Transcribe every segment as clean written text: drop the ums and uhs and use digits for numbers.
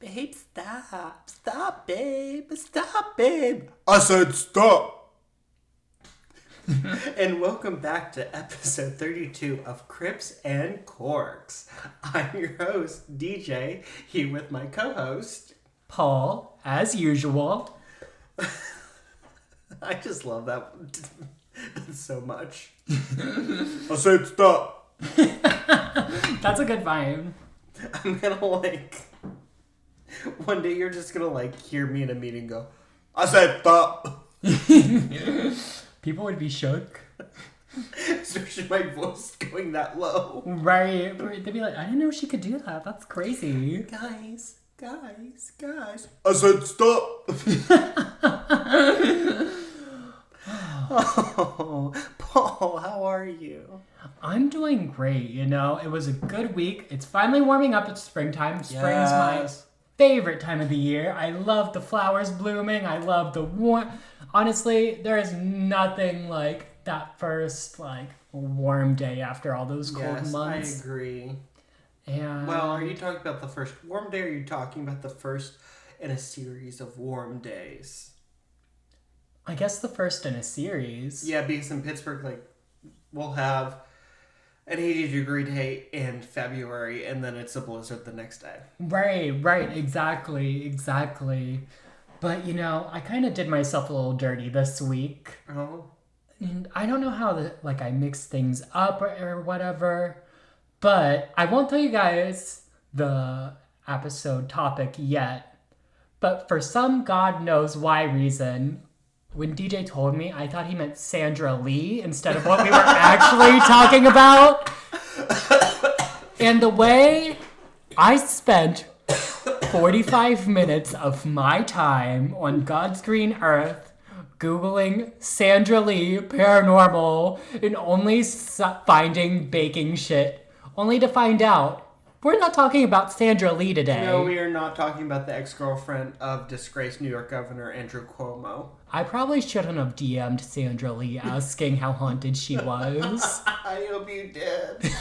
Babe, stop. Stop, babe. Stop, babe. I said stop. And welcome back to episode 32 of Crips and Corks. I'm your host, DJ, here with my co-host, Paul, as usual. I just love that so much. I said stop. That's a good vibe. I'm gonna one day you're just gonna hear me in a meeting go, I said stop. People would be shook. especially my voice going that low. Right. They'd be like, I didn't know she could do that. That's crazy. Guys. I said stop. Oh, Paul, how are you? I'm doing great, It was a good week. It's finally warming up. It's springtime. Spring's my favorite time of the year. I love the flowers blooming. I love the warm... Honestly, there is nothing like that first, warm day after all those cold months. I agree. And... Well, are you talking about the first warm day, or are you talking about the first in a series of warm days? I guess the first in a series. Yeah, because in Pittsburgh, we'll have an 80-degree day in February, and then it's a blizzard the next day. Right, exactly. But, I kind of did myself a little dirty this week. Oh? And I don't know how, I mixed things up or whatever. But I won't tell you guys the episode topic yet. But for some God knows why reason, when DJ told me, I thought he meant Sandra Lee instead of what we were actually talking about. And the way I spent 45 minutes of my time on God's green earth Googling Sandra Lee paranormal and only finding baking shit, only to find out we're not talking about Sandra Lee today. No, we are not talking about the ex-girlfriend of disgraced New York Governor Andrew Cuomo. I probably shouldn't have DM'd Sandra Lee asking how haunted she was. I hope you did.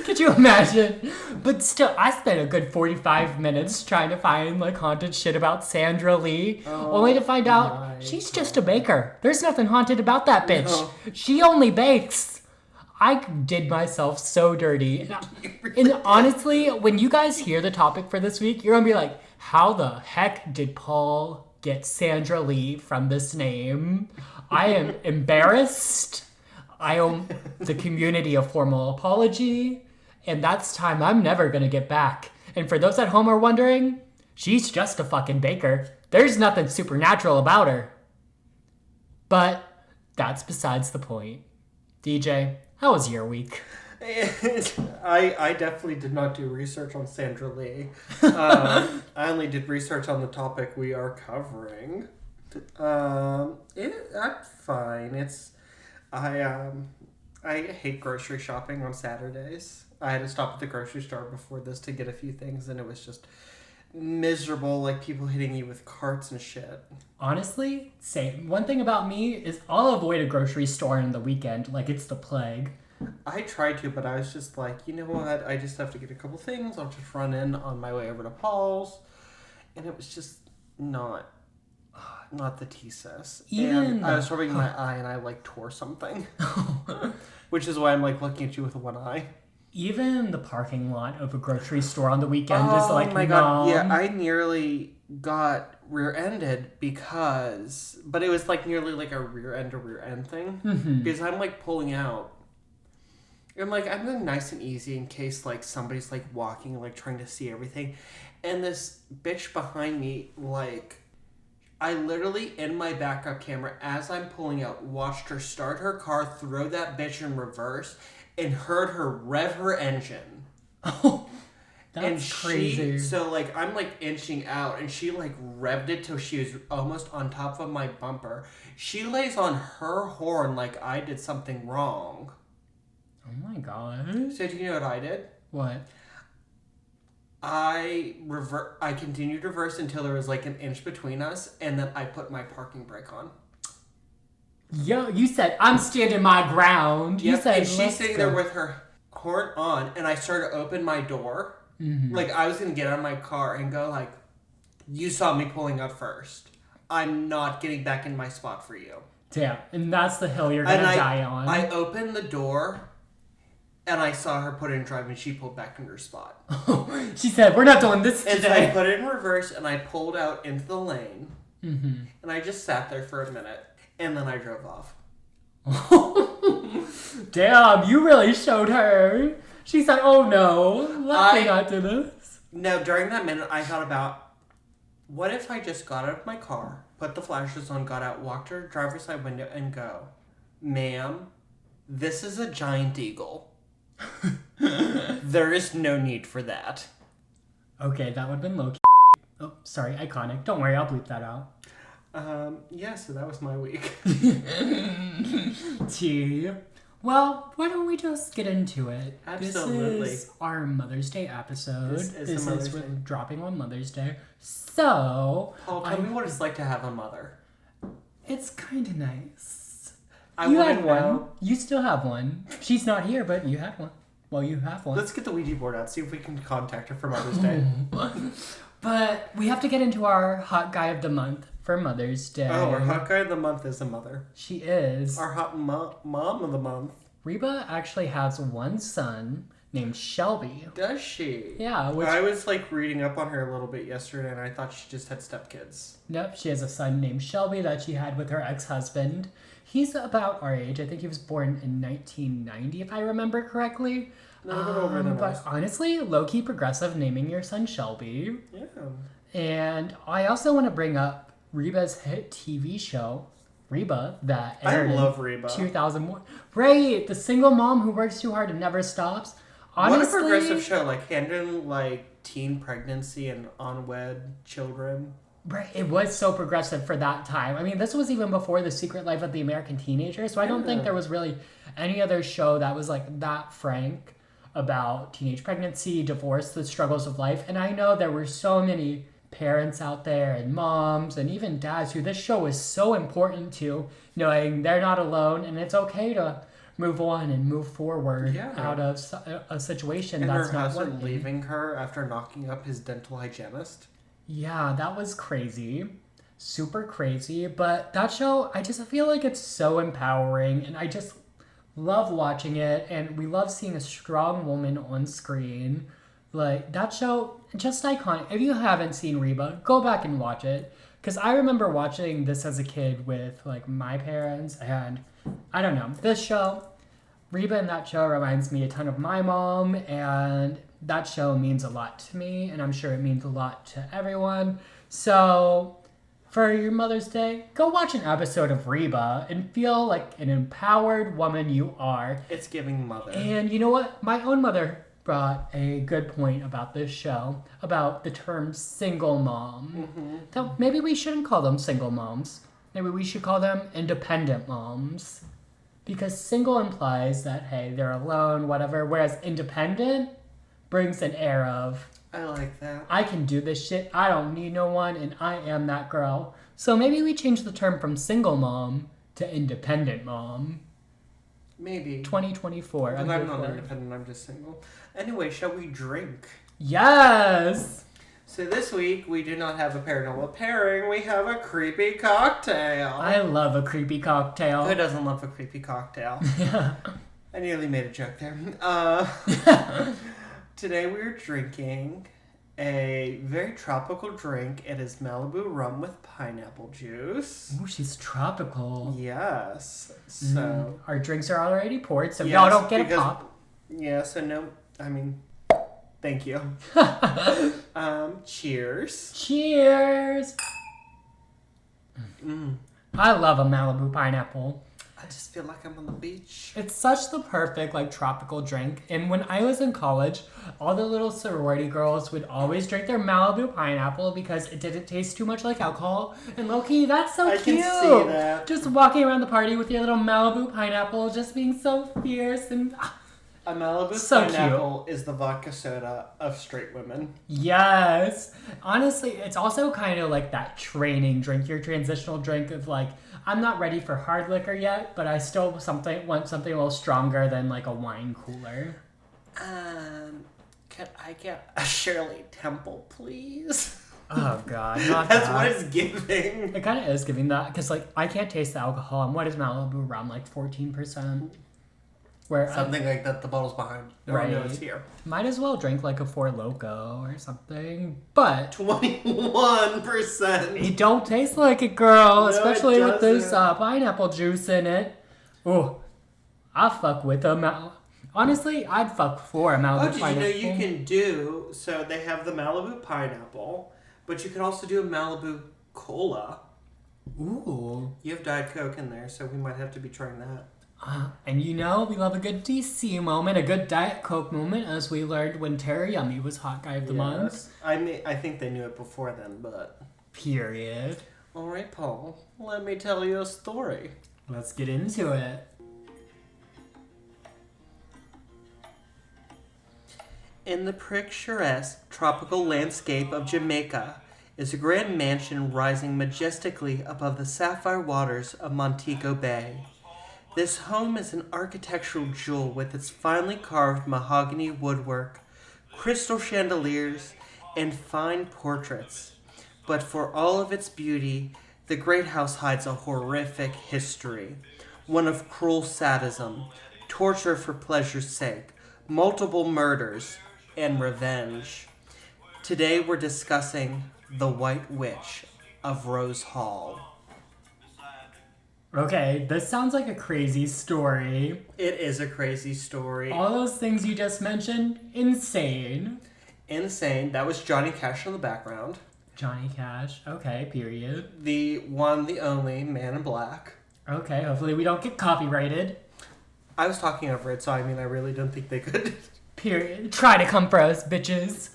Could you imagine? But still, I spent a good 45 minutes trying to find haunted shit about Sandra Lee, only to find out she's just a baker. There's nothing haunted about that bitch. No. She only bakes. I did myself so dirty. And honestly, when you guys hear the topic for this week, you're going to be like, how the heck did Paul get Sandra Lee from this name? I am embarrassed. I owe the community a formal apology. And that's time I'm never going to get back. And for those at home are wondering, she's just a fucking baker. There's nothing supernatural about her. But that's besides the point. DJ, how was your week? I definitely did not do research on Sandra Lee. I only did research on the topic we are covering. I'm fine. I hate grocery shopping on Saturdays. I had to stop at the grocery store before this to get a few things, and it was just miserable, people hitting you with carts and shit. Honestly, same. One thing about me is I'll avoid a grocery store on the weekend like it's the plague. I tried to, but I was just you know what? I just have to get a couple things. I'll just run in on my way over to Paul's. And it was just not the thesis. And I was rubbing my eye and I tore something. Which is why I'm looking at you with one eye. Even the parking lot of a grocery store on the weekend is oh my god, numb. Yeah, I nearly got rear-ended but it was nearly a rear-end thing. Mm-hmm. Because I'm pulling out. And I'm going nice and easy in case somebody's walking, trying to see everything. And this bitch behind me, I literally, in my backup camera, as I'm pulling out, watched her start her car, throw that bitch in reverse, and heard her rev her engine. Oh, that's crazy. So, I'm, inching out, and she, revved it till she was almost on top of my bumper. She lays on her horn like I did something wrong. Oh my god. So, do you know what I did? What? I continued to reverse until there was an inch between us, and then I put my parking brake on. Yo, you said, I'm standing my ground. Yep, You said, and she's sitting there with her horn on, and I started to open my door. Mm-hmm. I was going to get out of my car and go You saw me pulling out first. I'm not getting back in my spot for you. Damn, and that's the hill you're gonna die on. I opened the door, and I saw her put it in drive, and she pulled back in her spot. She said, "We're not doing this And today." then I put it in reverse, and I pulled out into the lane. Mm-hmm. And I just sat there for a minute, and then I drove off. Damn, you really showed her. She said, "Oh no, let me not do this." No, during that minute, I thought about, what if I just got out of my car, put the flashes on, got out, walked to her driver's side window, and go, "Ma'am, this is a giant eagle. There is no need for that." Okay, that would have been low key. Oh, sorry, iconic. Don't worry, I'll bleep that out. Yeah, so that was my week. T. Well, why don't we just get into it? Absolutely. This is our Mother's Day episode. This is the Mother's we're Day. dropping on Mother's Day. So, Paul, tell me what it's like to have a mother. it's kind of nice. I You want had to one. know. You still have one. She's not here, but you had one. Well, you have one. Let's get the Ouija board out, see if we can contact her for Mother's Day. But we have to get into our hot guy of the month for Mother's Day. Oh, our hot guy of the month is a mother. She is. Our hot mom of the month. Reba actually has one son named Shelby. Does she? Yeah, which... I was reading up on her a little bit yesterday, and I thought she just had stepkids. Nope, she has a son named Shelby that she had with her ex-husband. He's about our age. I think he was born in 1990, if I remember correctly. A little bit older than But us. honestly, low-key progressive naming your son Shelby. Yeah. And I also want to bring up Reba's hit TV show, Reba, that aired I love Reba. 2001. Right, the single mom who works too hard and never stops. Honestly, What a progressive show, handling teen pregnancy and unwed children. Right, it was so progressive for that time. I mean, this was even before The Secret Life of the American Teenager, so I don't think there was really any other show that was that frank about teenage pregnancy, divorce, the struggles of life. And I know there were so many parents out there and moms and even dads who this show is so important to, knowing they're not alone and it's okay to move on and move forward out of a situation and that's her not husband working. leaving her after knocking up his dental hygienist. Yeah, that was crazy. Super crazy. But that show, I just feel like it's so empowering and I just love watching it. And we love seeing a strong woman on screen. That show, just iconic. If you haven't seen Reba, go back and watch it. Because I remember watching this as a kid with my parents. And I don't know, this show, Reba in that show reminds me a ton of my mom. And that show means a lot to me, and I'm sure it means a lot to everyone. So, for your Mother's Day, go watch an episode of Reba and feel like an empowered woman you are. It's giving mother. And you know what? My own mother brought a good point about this show, about the term single mom. Mm-hmm. So maybe we shouldn't call them single moms. Maybe we should call them independent moms. Because single implies that, hey, they're alone, whatever, whereas independent brings an air of, I like that. I can do this shit, I don't need no one, and I am that girl. So maybe we change the term from single mom to independent mom. Maybe. 2024. But I'm not here for it. independent, I'm just single. Anyway, shall we drink? Yes! So this week, we do not have a paranormal pairing, we have a creepy cocktail. I love a creepy cocktail. Who doesn't love a creepy cocktail? Yeah. I nearly made a joke there. Today we're drinking a very tropical drink. It is Malibu rum with pineapple juice. Ooh, she's tropical. Yes. So. Our drinks are already poured, so Yes, y'all don't get a because- pop. Yeah, so no, thank you. Cheers. Cheers! Mm. I love a Malibu pineapple. I just feel like I'm on the beach. It's such the perfect tropical drink. And when I was in college, all the little sorority girls would always drink their Malibu pineapple because it didn't taste too much like alcohol. And low-key, that's so cute. I can see that. Just walking around the party with your little Malibu pineapple, just being so fierce and A Malibu So pineapple is the vodka soda of straight women. yes. Honestly, it's also kind of like that training drink, your transitional drink of I'm not ready for hard liquor yet, but I still want something a little stronger than a wine cooler. Can I get a Shirley Temple, please? Oh, God. Not That's that. what it's giving. It kind of is giving that, because, like, I can't taste the alcohol. And what is Malibu? Around, like, 14%? Where Something like that. The bottle's behind. No, Right. no, it's here. might as well drink, like, a Four Loko or something. But 21%. it don't taste like it, girl. No, it especially with this doesn't. pineapple juice in it. Oh, I fuck with a Honestly, I'd fuck for a Malibu Oh, did you pineapple. know you can do... So they have the Malibu pineapple, but you can also do a Malibu cola. Ooh. You have Diet Coke in there, so we might have to be trying that. And you know, we love a good DC moment, a good Diet Coke moment, as we learned when Terry Yummy was Hot Guy of the Month. I think they knew it before then, but... Period. All right, Paul. Let me tell you a story. Let's get into it. In the picturesque tropical landscape of Jamaica is a grand mansion rising majestically above the sapphire waters of Montego Bay. This home is an architectural jewel with its finely carved mahogany woodwork, crystal chandeliers, and fine portraits. But for all of its beauty, the great house hides a horrific history, one of cruel sadism, torture for pleasure's sake, multiple murders, and revenge. Today we're discussing The White Witch of Rose Hall. Okay, this sounds like a crazy story. It is a crazy story. All those things you just mentioned, insane. Insane. That was Johnny Cash in the background. Johnny Cash. Okay, period. The one, the only Man in Black. Okay, hopefully we don't get copyrighted. I was talking over it, so I mean, I really don't think they could. Period. Try to come for us, bitches.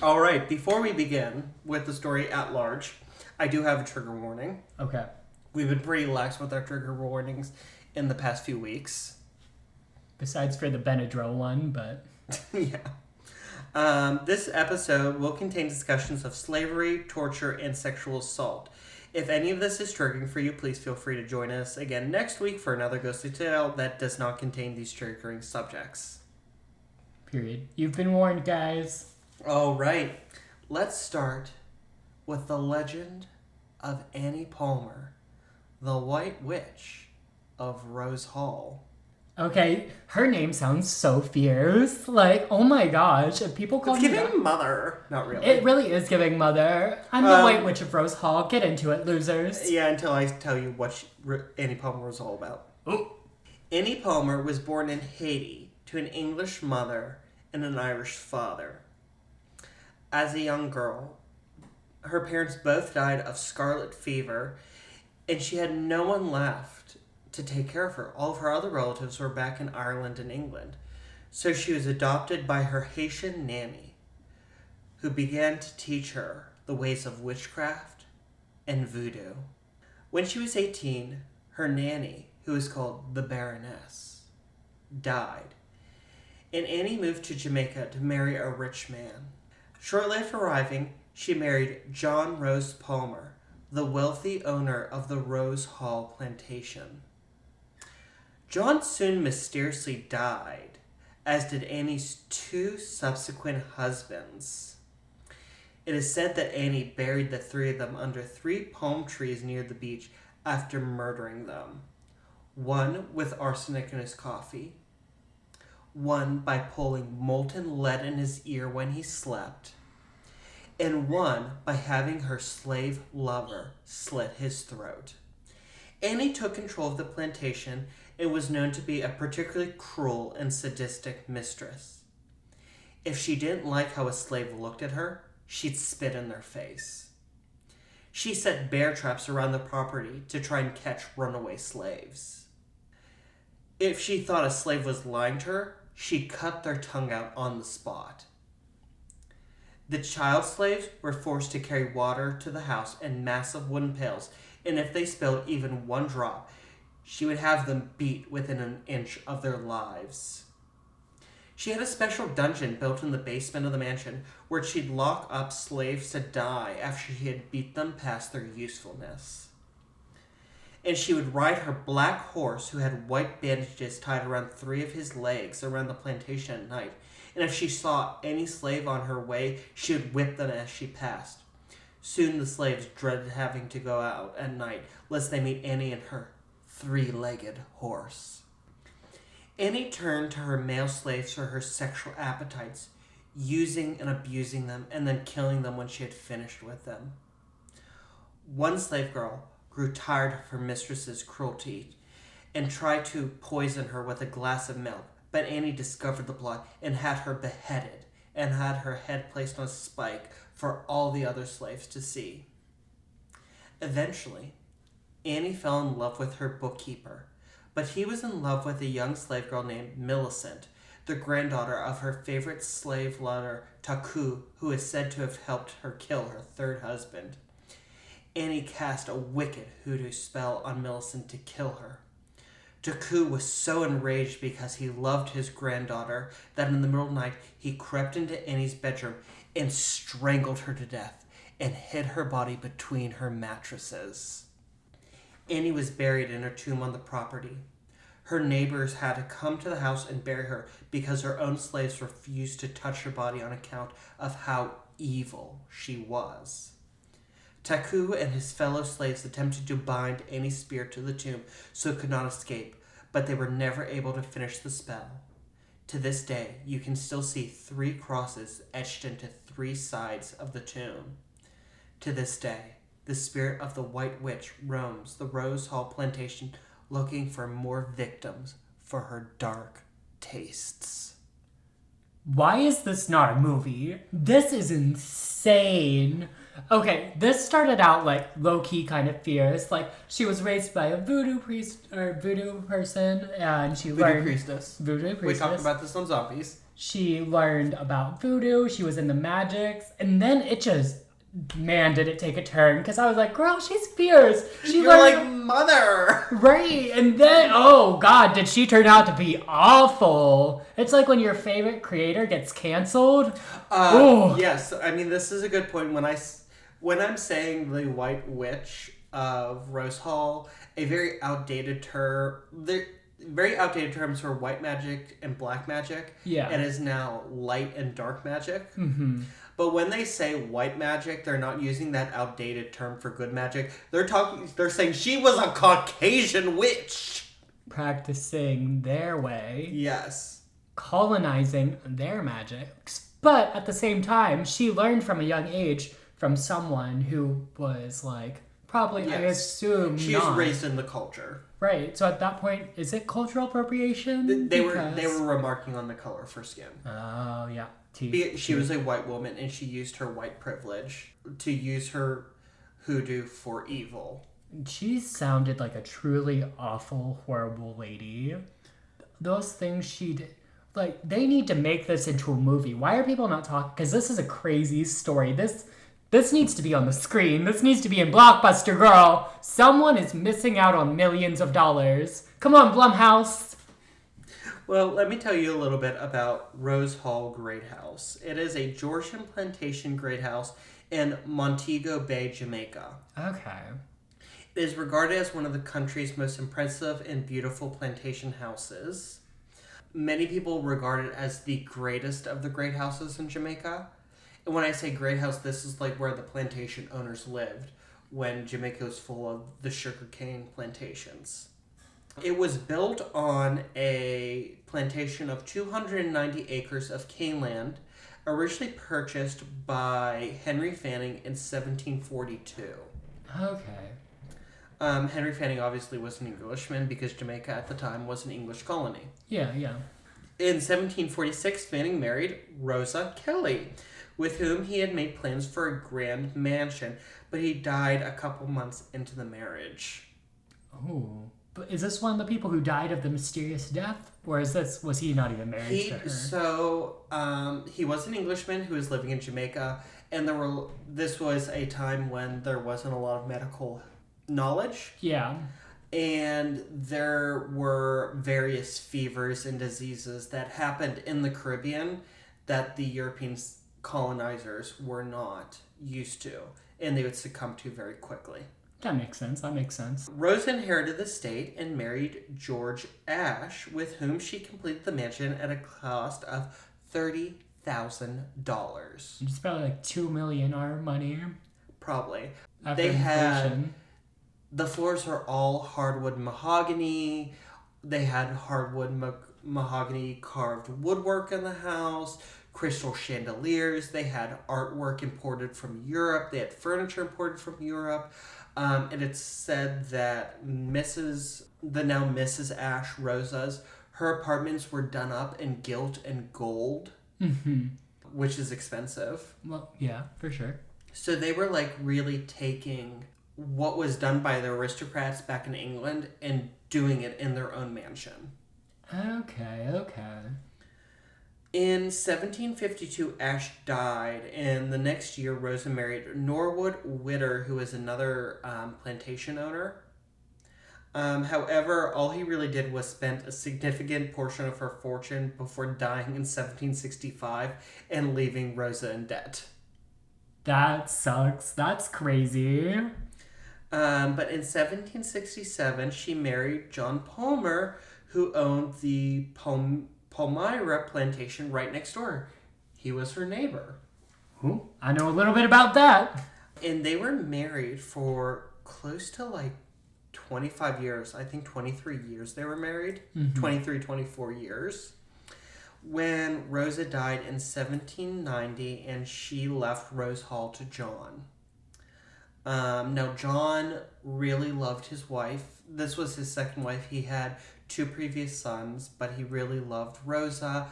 All right, before we begin with the story at large, I do have a trigger warning. Okay. We've been pretty lax with our trigger warnings in the past few weeks. Besides for the Benadryl one, but... Yeah. This episode will contain discussions of slavery, torture, and sexual assault. If any of this is triggering for you, please feel free to join us again next week for another ghostly tale that does not contain these triggering subjects. Period. You've been warned, guys. All right. Let's start with the legend of Annie Palmer, the White Witch of Rose Hall. Okay, her name sounds so fierce. Like, oh my gosh, if people call It's me giving that... mother. Not really. It really is giving mother. I'm the White Witch of Rose Hall. Get into it, losers. Yeah, until I tell you what Annie Palmer was all about. Oh. Annie Palmer was born in Haiti to an English mother and an Irish father. As a young girl, her parents both died of scarlet fever, and she had no one left to take care of her. All of her other relatives were back in Ireland and England. So she was adopted by her Haitian nanny, who began to teach her the ways of witchcraft and voodoo. When she was 18, her nanny, who was called the Baroness, died, and Annie moved to Jamaica to marry a rich man. Shortly after arriving, she married John Rose Palmer, the wealthy owner of the Rose Hall plantation. John soon mysteriously died, as did Annie's two subsequent husbands. It is said that Annie buried the three of them under 3 palm trees near the beach after murdering them. One with arsenic in his coffee, one by pulling molten lead in his ear when he slept, and one by having her slave lover slit his throat. Annie took control of the plantation and was known to be a particularly cruel and sadistic mistress. If she didn't like how a slave looked at her, she'd spit in their face. She set bear traps around the property to try and catch runaway slaves. If she thought a slave was lying to her, she'd cut their tongue out on the spot. The child slaves were forced to carry water to the house in massive wooden pails, and if they spilled even one drop, she would have them beat within an inch of their lives. She had a special dungeon built in the basement of the mansion where she'd lock up slaves to die after she had beat them past their usefulness. And she would ride her black horse, who had white bandages tied around 3 of his legs, around the plantation at night, and if she saw any slave on her way, she would whip them as she passed. Soon the slaves dreaded having to go out at night, lest they meet Annie and her three-legged horse. Annie turned to her male slaves for her sexual appetites, using and abusing them, and then killing them when she had finished with them. One slave girl grew tired of her mistress's cruelty and tried to poison her with a glass of milk, but Annie discovered the plot and had her beheaded and had her head placed on a spike for all the other slaves to see. Eventually, Annie fell in love with her bookkeeper, but he was in love with a young slave girl named Millicent, the granddaughter of her favorite slave owner Taku, who is said to have helped her kill her third husband. Annie cast a wicked hoodoo spell on Millicent to kill her. Taku was so enraged because he loved his granddaughter that in the middle of the night he crept into Annie's bedroom and strangled her to death and hid her body between her mattresses. Annie was buried in her tomb on the property. Her neighbors had to come to the house and bury her because her own slaves refused to touch her body on account of how evil she was. Taku and his fellow slaves attempted to bind Annie's spirit to the tomb so it could not escape, but they were never able to finish the spell. To this day, you can still see 3 crosses etched into 3 sides of the tomb. To this day, the spirit of the White Witch roams the Rose Hall plantation looking for more victims for her dark tastes. Why is this not a movie? This is insane. Okay, this started out like low-key kind of fierce. Like, she was raised by a voodoo priest or voodoo person, and she learned... Voodoo priestess. We talked about this on Zombies. She learned about voodoo, she was into magics, and then it just... Man, did it take a turn, because I was like, girl, she's fierce. You're like, mother! Right, and then, oh god, did she turn out to be awful. It's like when your favorite creator gets canceled. Yes, I mean, this is a good point. When I'm saying the White Witch of Rose Hall, a very outdated term... Very outdated terms for white magic and black magic. Yeah. It is now light and dark magic. Mm-hmm. But when they say white magic, they're not using that outdated term for good magic. They're saying she was a Caucasian witch. Practicing their way. Yes. Colonizing their magics. But at the same time, she learned from a young age from someone who was like, probably, yes. I assume, she was raised in the culture. Right. So at that point, is it cultural appropriation? They were remarking on the color of her skin. Oh, yeah. She was a white woman, and she used her white privilege to use her hoodoo for evil. She sounded like a truly awful, horrible lady. Those things she did... Like, they need to make this into a movie. Why are people not talking? Because this is a crazy story. This needs to be on the screen. This needs to be in Blockbuster, girl. Someone is missing out on millions of dollars. Come on, Blumhouse. Well, let me tell you a little bit about Rose Hall Great House. It is a Georgian plantation great house in Montego Bay, Jamaica. Okay. It is regarded as one of the country's most impressive and beautiful plantation houses. Many people regard it as the greatest of the great houses in Jamaica. And when I say great house, this is like where the plantation owners lived when Jamaica was full of the sugarcane plantations. It was built on a plantation of 290 acres of cane land, originally purchased by Henry Fanning in 1742. Okay. Henry Fanning obviously was an Englishman because Jamaica at the time was an English colony. Yeah. In 1746, Fanning married Rosa Kelly, with whom he had made plans for a grand mansion, but he died a couple months into the marriage. Oh. But is this one of the people who died of the mysterious death? Or was he not even married to her? So, he was an Englishman who was living in Jamaica, and this was a time when there wasn't a lot of medical knowledge. Yeah. And there were various fevers and diseases that happened in the Caribbean that the European colonizers were not used to, and they would succumb to very quickly. That makes sense. Rose inherited the estate and married George Ashe, with whom she completed the mansion at a cost of $30,000. It's probably like $2 million our money. Probably. After They had inflation. the floors are all hardwood mahogany. They had hardwood mahogany carved woodwork in the house, crystal chandeliers. They had artwork imported from Europe. They had furniture imported from Europe. And it's said that the now Mrs. Ash Rosa's, her apartments were done up in gilt and gold, which is expensive. Well, yeah, for sure. So they were like really taking what was done by the aristocrats back in England and doing it in their own mansion. Okay. In 1752, Ash died, and the next year, Rosa married Norwood Witter, who was another plantation owner. However, all he really did was spend a significant portion of her fortune before dying in 1765 and leaving Rosa in debt. That sucks. That's crazy. But in 1767, she married John Palmer, who owned the Palmyra plantation right next door. He was her neighbor. Ooh, I know a little bit about that. And they were married for close to like 25 years. I think 23 years they were married. 23, 24 years. When Rosa died in 1790 and she left Rose Hall to John. Now, John really loved his wife. This was his second wife. He had 2 previous sons, but he really loved Rosa.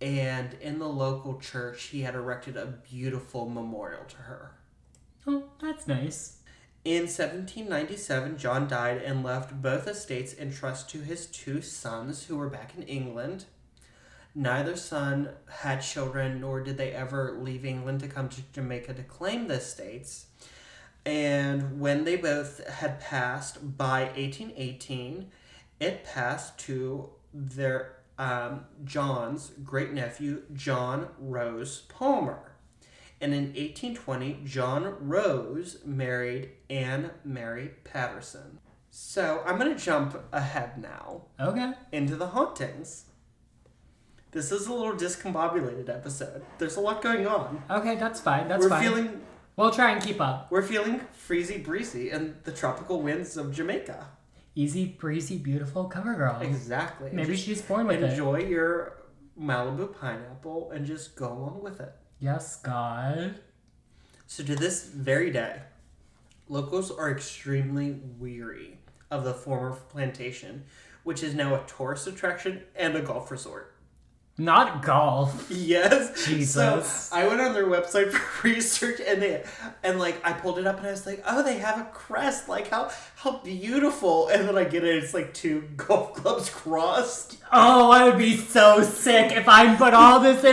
And in the local church, he had erected a beautiful memorial to her. Oh, that's nice. In 1797, John died and left both estates in trust to his 2 sons, who were back in England. Neither son had children, nor did they ever leave England to come to Jamaica to claim the estates. And when they both had passed, by 1818, it passed to their John's great-nephew, John Rose Palmer. And in 1820, John Rose married Anne Mary Patterson. So I'm going to jump ahead now. Okay. Into the hauntings. This is a little discombobulated episode. There's a lot going on. Okay, that's fine. We'll try and keep up. We're feeling freezy breezy in the tropical winds of Jamaica. Easy, breezy, beautiful cover girl. Exactly. Maybe she's born with it. Enjoy your Malibu pineapple and just go along with it. Yes, God. So to this very day, locals are extremely weary of the former plantation, which is now a tourist attraction and a golf resort. Not golf. Yes. Jesus. So I went on their website for research and like I pulled it up and I was like, oh, they have a crest. Like how beautiful. And then I get it, it's like 2 golf clubs crossed. Oh, I would be so sick if I put all this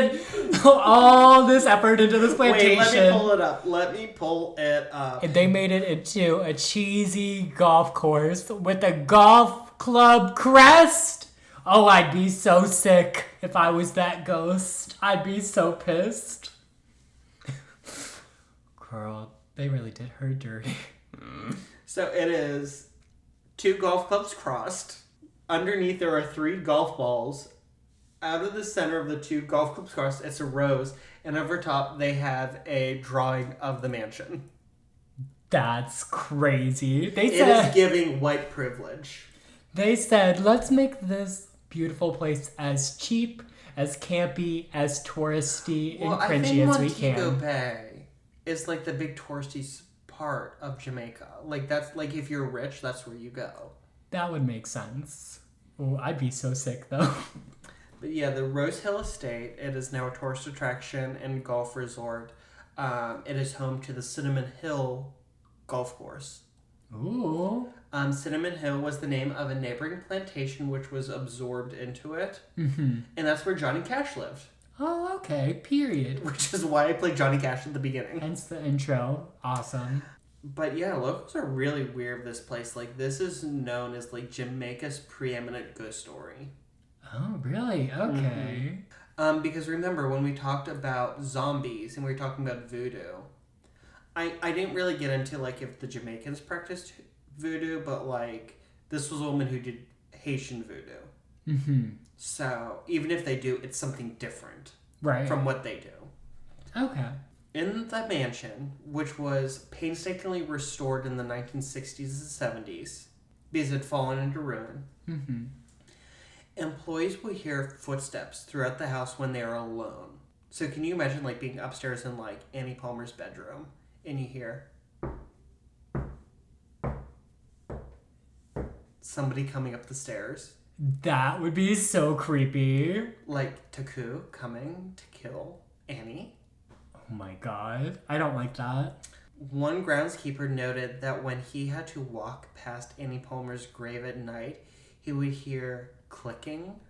effort into this plantation. Wait, let me pull it up. And they made it into a cheesy golf course with a golf club crest. Oh, I'd be so sick if I was that ghost. I'd be so pissed. Girl, they really did her dirty. So it is 2 golf clubs crossed. Underneath there are 3 golf balls. Out of the center of the 2 golf clubs crossed, it's a rose. And over top, they have a drawing of the mansion. That's crazy. It is giving white privilege. They said, let's make this beautiful place as cheap, as campy, as touristy, and cringy as we can. Montego Bay is like the big touristy part of Jamaica. Like that's like if you're rich, that's where you go. That would make sense. Oh, I'd be so sick though. But yeah, the Rose Hill Estate, it is now a tourist attraction and golf resort. It is home to the Cinnamon Hill golf course. Ooh. Cinnamon Hill was the name of a neighboring plantation which was absorbed into it. Mm-hmm. And that's where Johnny Cash lived. Oh, okay. Period. Which is why I played Johnny Cash at the beginning. Hence the intro. Awesome. But yeah, locals are really weird of this place. Like, this is known as, like, Jamaica's preeminent ghost story. Oh, really? Okay. Mm-hmm. Because remember, when we talked about zombies and we were talking about voodoo, I didn't really get into, like, if the Jamaicans practiced voodoo, but, like, this was a woman who did Haitian voodoo. Mm-hmm. So, even if they do, it's something different. Right. from what they do. Okay. In the mansion, which was painstakingly restored in the 1960s and 70s, because it had fallen into ruin, employees will hear footsteps throughout the house when they are alone. So can you imagine like being upstairs in like Annie Palmer's bedroom and you hear somebody coming up the stairs? That would be so creepy. Like Taku coming to kill Annie. Oh my god. I don't like that. One groundskeeper noted that when he had to walk past Annie Palmer's grave at night, he would hear clicking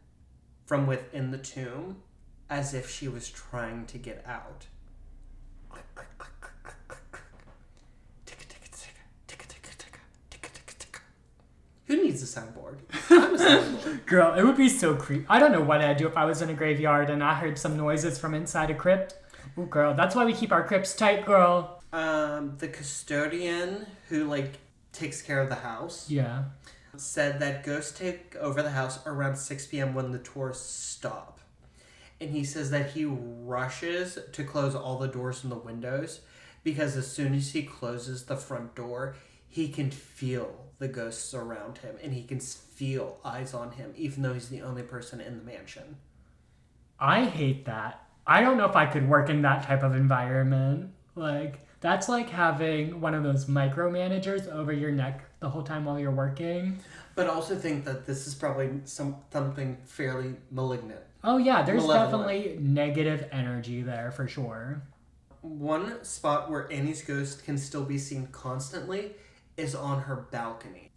from within the tomb as if she was trying to get out. Click, click, click, click, click, click, click. Ticka, ticka, ticka, ticka, ticka, ticka, ticka, ticka, ticka. Who needs a soundboard? I'm a soundboard. Girl, it would be so creepy. I don't know what I'd do if I was in a graveyard and I heard some noises from inside a crypt. Ooh, girl, that's why we keep our crypts tight, girl. The custodian who like takes care of the house said that ghosts take over the house around 6 p.m. when the tourists stop. And he says that he rushes to close all the doors and the windows because as soon as he closes the front door, he can feel the ghosts around him and he can feel eyes on him even though he's the only person in the mansion. I hate that. I don't know if I could work in that type of environment. Like, that's like having one of those micromanagers over your neck the whole time while you're working. But I also think that this is probably something fairly malignant. Oh yeah, there's Malevolent. definitely negative energy there for sure. One spot where Annie's ghost can still be seen constantly is on her balcony.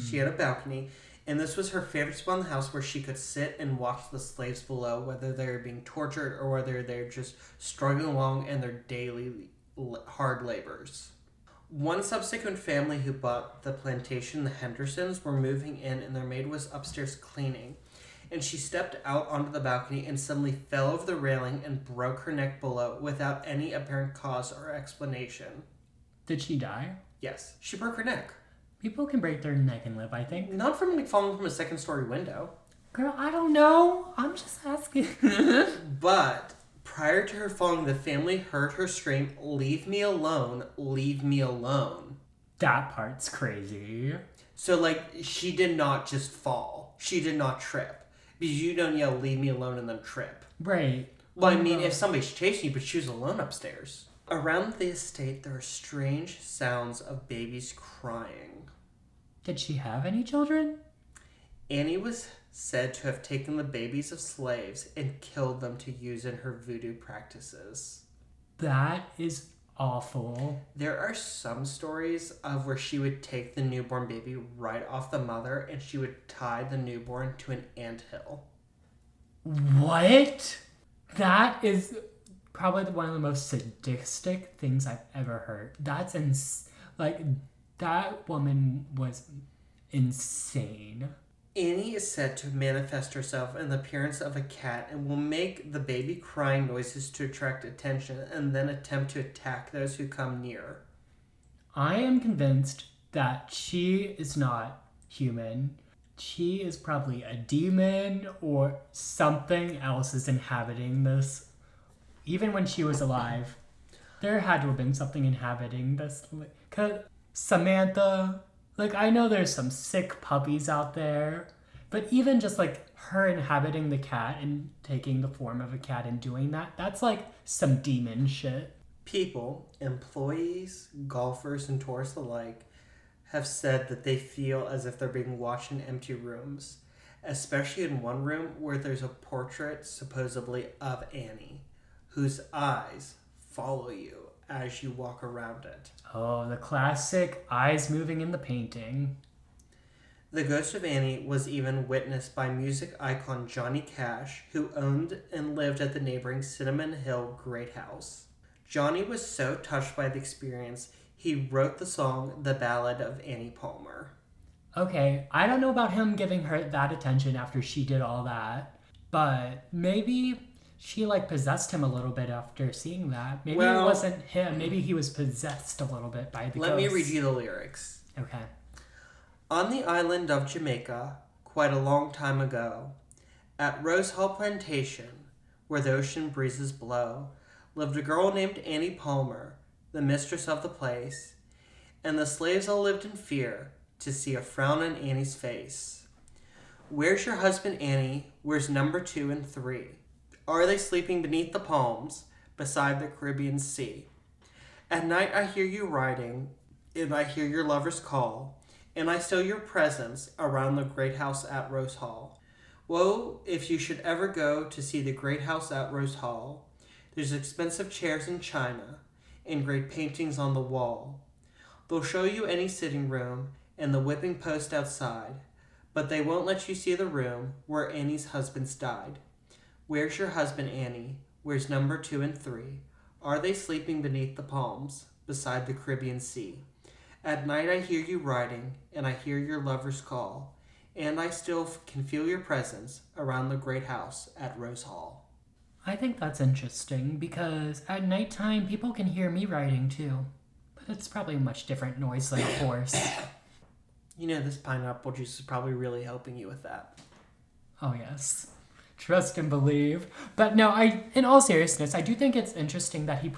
She had a balcony, and this was her favorite spot in the house where she could sit and watch the slaves below, whether they're being tortured or whether they're just struggling along in their daily hard labors. One subsequent family who bought the plantation, the Hendersons, were moving in and their maid was upstairs cleaning. And she stepped out onto the balcony and suddenly fell over the railing and broke her neck below without any apparent cause or explanation. Did she die? Yes, she broke her neck. People can break their neck and live, I think. Not from like falling from a second-story window. Girl, I don't know. I'm just asking. But prior to her falling, the family heard her scream, "Leave me alone, leave me alone." That part's crazy. So, like, she did not just fall. She did not trip. Because you don't yell, "Leave me alone," and then trip. Right. Well, I mean, if somebody's chasing you, but she was alone upstairs. Around the estate, there are strange sounds of babies crying. Did she have any children? Annie was said to have taken the babies of slaves and killed them to use in her voodoo practices. That is awful. There are some stories of where she would take the newborn baby right off the mother and she would tie the newborn to an anthill. What? That is probably one of the most sadistic things I've ever heard. That's like, that woman was insane. Annie is said to manifest herself in the appearance of a cat and will make the baby crying noises to attract attention and then attempt to attack those who come near. I am convinced that she is not human. She is probably a demon or something else is inhabiting this. Even when she was alive, there had to have been something inhabiting this. 'Cause Samantha, like, I know there's some sick puppies out there, but even just like her inhabiting the cat and taking the form of a cat and doing that, that's like some demon shit. People, employees, golfers, and tourists alike have said that they feel as if they're being watched in empty rooms, especially in one room where there's a portrait supposedly of Annie, whose eyes follow you as you walk around it. Oh, the classic eyes moving in the painting. The ghost of Annie was even witnessed by music icon Johnny Cash, who owned and lived at the neighboring Cinnamon Hill Great House. Johnny was so touched by the experience, he wrote the song The Ballad of Annie Palmer. Okay, I don't know about him giving her that attention after she did all that, but maybe she like possessed him a little bit after seeing that. Maybe it wasn't him. Maybe he was possessed a little bit by the ghost. Let me read you the lyrics. Okay. On the island of Jamaica, quite a long time ago, at Rose Hall Plantation, where the ocean breezes blow, lived a girl named Annie Palmer, the mistress of the place, and the slaves all lived in fear to see a frown on Annie's face. Where's your husband, Annie? Where's number 2 and 3? Are they sleeping beneath the palms beside the Caribbean Sea? At night I hear you riding, and I hear your lover's call, and I still your presence around the great house at Rose Hall. Woe, if you should ever go to see the great house at Rose Hall. There's expensive chairs in china, and great paintings on the wall. They'll show you any sitting room, and the whipping post outside, but they won't let you see the room where Annie's husband's died. Where's your husband, Annie? Where's number 2 and 3? Are they sleeping beneath the palms beside the Caribbean Sea? At night I hear you riding, and I hear your lover's call, and I still can feel your presence around the great house at Rose Hall. I think that's interesting because at nighttime people can hear me riding too. But it's probably a much different noise than a horse. You know, this pineapple juice is probably really helping you with that. Oh, yes. Trust and believe. But no, in all seriousness, I do think it's interesting that he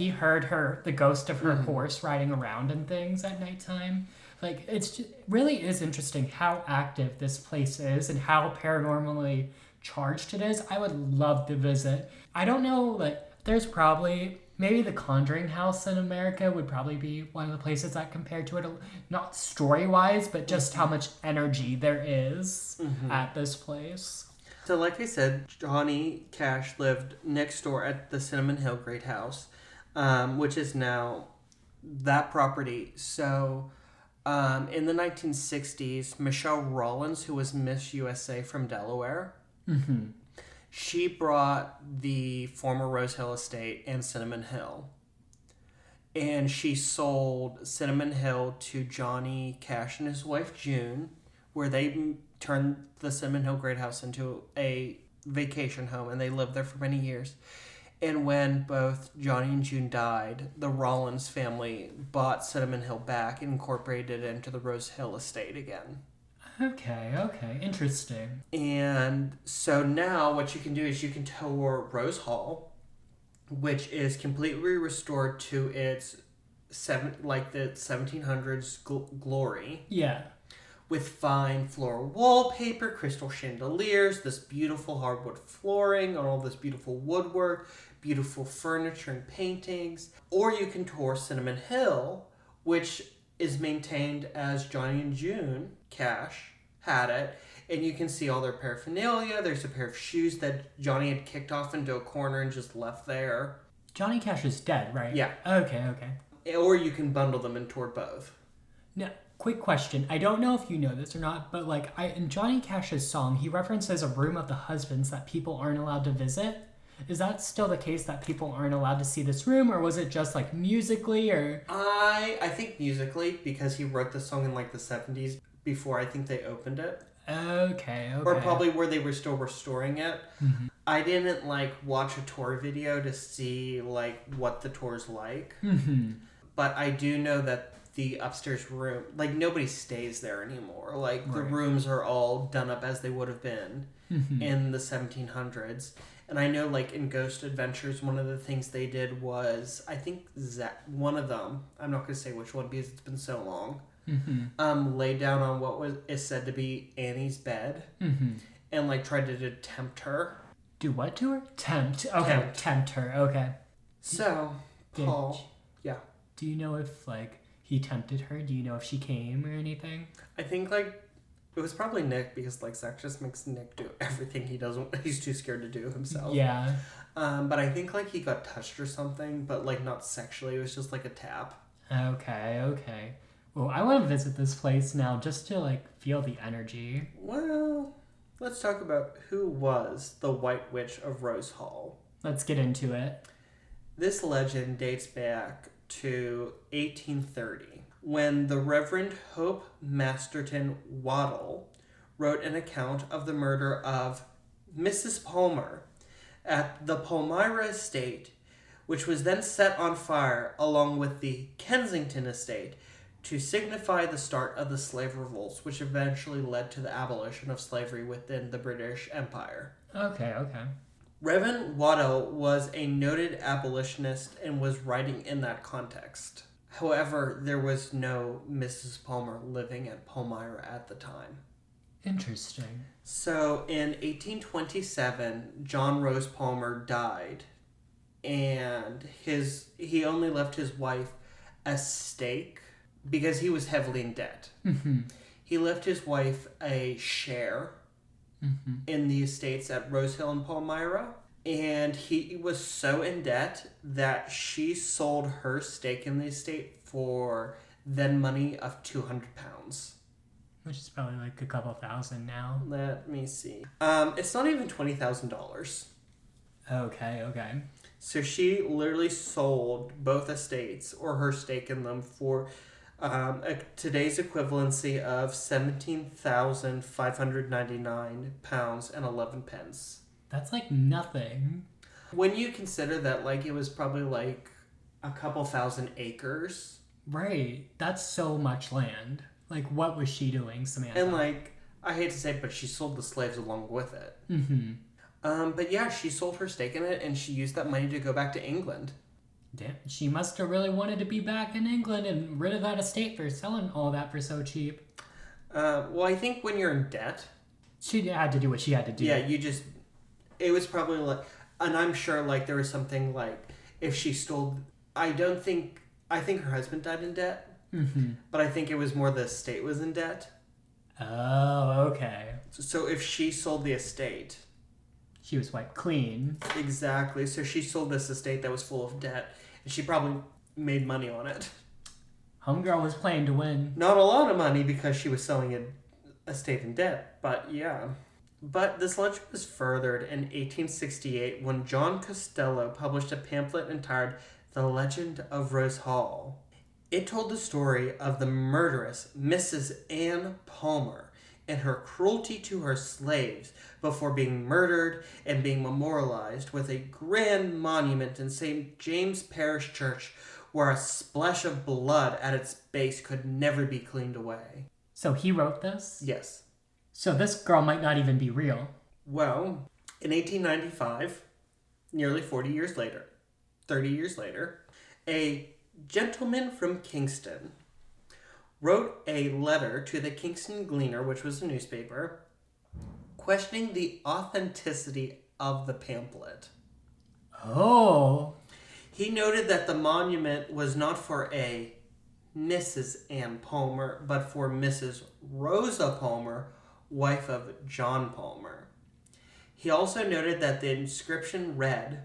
heard the ghost of her horse riding around and things at nighttime. Like, really is interesting how active this place is and how paranormally charged it is. I would love to visit. I don't know, like, there's probably, maybe the Conjuring House in America would probably be one of the places that compared to it, not story-wise, but just how much energy there is at this place. So like I said, Johnny Cash lived next door at the Cinnamon Hill Great House, which is now that property. So in the 1960s, Michelle Rollins, who was Miss USA from Delaware, she brought the former Rose Hill estate and Cinnamon Hill. And she sold Cinnamon Hill to Johnny Cash and his wife June, where they turned the Cinnamon Hill Great House into a vacation home, and they lived there for many years. And when both Johnny and June died, the Rollins family bought Cinnamon Hill back and incorporated it into the Rose Hill estate again. Okay, interesting. And so now what you can do is you can tour Rose Hall, which is completely restored to its the 1700s glory. Yeah. With fine floral wallpaper, crystal chandeliers, this beautiful hardwood flooring, and all this beautiful woodwork, beautiful furniture and paintings. Or you can tour Cinnamon Hill, which is maintained as Johnny and June Cash had it, and you can see all their paraphernalia. There's a pair of shoes that Johnny had kicked off into a corner and just left there. Johnny Cash is dead, right? Yeah. Okay. Or you can bundle them and tour both. Now, quick question. I don't know if you know this or not, but in Johnny Cash's song, he references a room of the husbands that people aren't allowed to visit. Is that still the case that people aren't allowed to see this room, or was it just musically, or? I think musically, because he wrote the song in the 70s before I think they opened it. Okay. Or probably where they were still restoring it. Mm-hmm. I didn't watch a tour video to see what the tour's like. Mm-hmm. But I do know that the upstairs room, nobody stays there anymore. The rooms are all done up as they would have been in the 1700s. And I know, in Ghost Adventures, one of the things they did was, I think one of them, I'm not going to say which one because it's been so long, laid down on what is said to be Annie's bed and, tried to tempt her. Do what to her? Tempt. Okay, tempt her. Okay. So, Paul, yeah. Do you know if, he tempted her? Do you know if she came or anything? I think, it was probably Nick, because Zach just makes Nick do everything he doesn't. He's too scared to do himself. Yeah. But I think he got touched or something, but not sexually. It was just a tap. Okay. Well, I want to visit this place now just to feel the energy. Well, let's talk about who was the White Witch of Rose Hall. Let's get into it. This legend dates back to 1830. When the Reverend Hope Masterton Waddle wrote an account of the murder of Mrs. Palmer at the Palmyra estate, which was then set on fire along with the Kensington estate to signify the start of the slave revolts, which eventually led to the abolition of slavery within the British Empire. Okay. Reverend Waddell was a noted abolitionist and was writing in that context. However, there was no Mrs. Palmer living at Palmyra at the time. Interesting. So in 1827, John Rose Palmer died, and he only left his wife a stake because he was heavily in debt. Mm-hmm. He left his wife a share in the estates at Rose Hill and Palmyra, and he was so in debt that she sold her stake in the estate for then money of £200. Which is probably like a couple thousand now. Let me see. It's not even $20,000. Okay. So she literally sold both estates or her stake in them for today's equivalency of £17,599.11. That's like nothing. When you consider that, like, it was probably like a couple thousand acres. Right. That's so much land. Like, what was she doing, Samantha? And, like, I hate to say it, but she sold the slaves along with it. Mm-hmm. But yeah, she sold her stake in it, and she used that money to go back to England. Damn, she must have really wanted to be back in England and rid of that estate for selling all that for so cheap. Well, I think when you're in debt... She had to do what she had to do. Yeah, it was probably like... And I'm sure, like, there was something like, if she stole... I think her husband died in debt. Mm-hmm. But I think it was more the estate was in debt. Oh, okay. So if she sold the estate... She was wiped clean. Exactly. So she sold this estate that was full of debt, and she probably made money on it. Homegirl was playing to win. Not a lot of money because she was selling an estate in debt, but yeah. But this legend was furthered in 1868 when John Costello published a pamphlet entitled The Legend of Rose Hall. It told the story of the murderess Mrs. Ann Palmer and her cruelty to her slaves before being murdered and being memorialized with a grand monument in St. James Parish Church where a splash of blood at its base could never be cleaned away. So he wrote this? Yes. So this girl might not even be real. Well, in 1895, nearly 30 years later, a gentleman from Kingston wrote a letter to the Kingston Gleaner, which was a newspaper, questioning the authenticity of the pamphlet. Oh. He noted that the monument was not for a Mrs. Ann Palmer, but for Mrs. Rosa Palmer, wife of John Palmer. He also noted that the inscription read,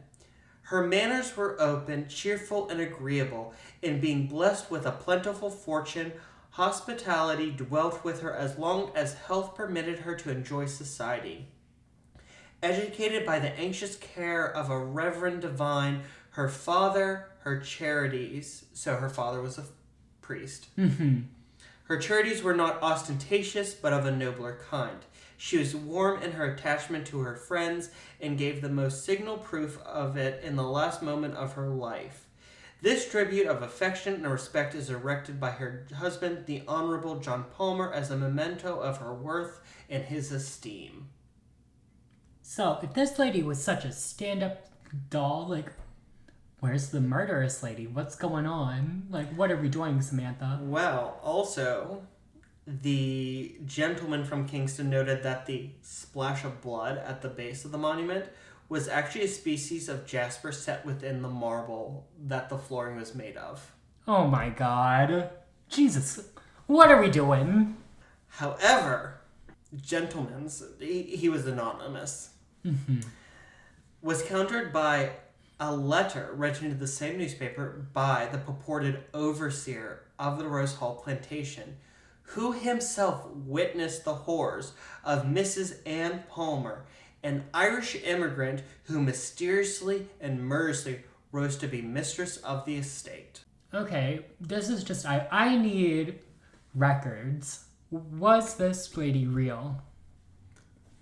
"Her manners were open, cheerful, and agreeable, and being blessed with a plentiful fortune, hospitality dwelt with her as long as health permitted her to enjoy society. Educated by the anxious care of a reverend divine, her father, her charities," so her father was a priest. Mm-hmm. "Her charities were not ostentatious, but of a nobler kind. She was warm in her attachment to her friends, and gave the most signal proof of it in the last moment of her life. This tribute of affection and respect is erected by her husband, the Honorable John Palmer, as a memento of her worth and his esteem." So, if this lady was such a stand-up doll, like, where's the murderous lady? What's going on? Like, what are we doing, Samantha? Well, also, the gentleman from Kingston noted that the splash of blood at the base of the monument was actually a species of jasper set within the marble that the flooring was made of. Oh my god. Jesus. What are we doing? However, gentleman's, he was anonymous, was countered by a letter written to the same newspaper by the purported overseer of the Rose Hall plantation, who himself witnessed the horrors of Mrs. Ann Palmer, an Irish immigrant who mysteriously and murderously rose to be mistress of the estate. Okay, this is just... I need records. Was this lady real?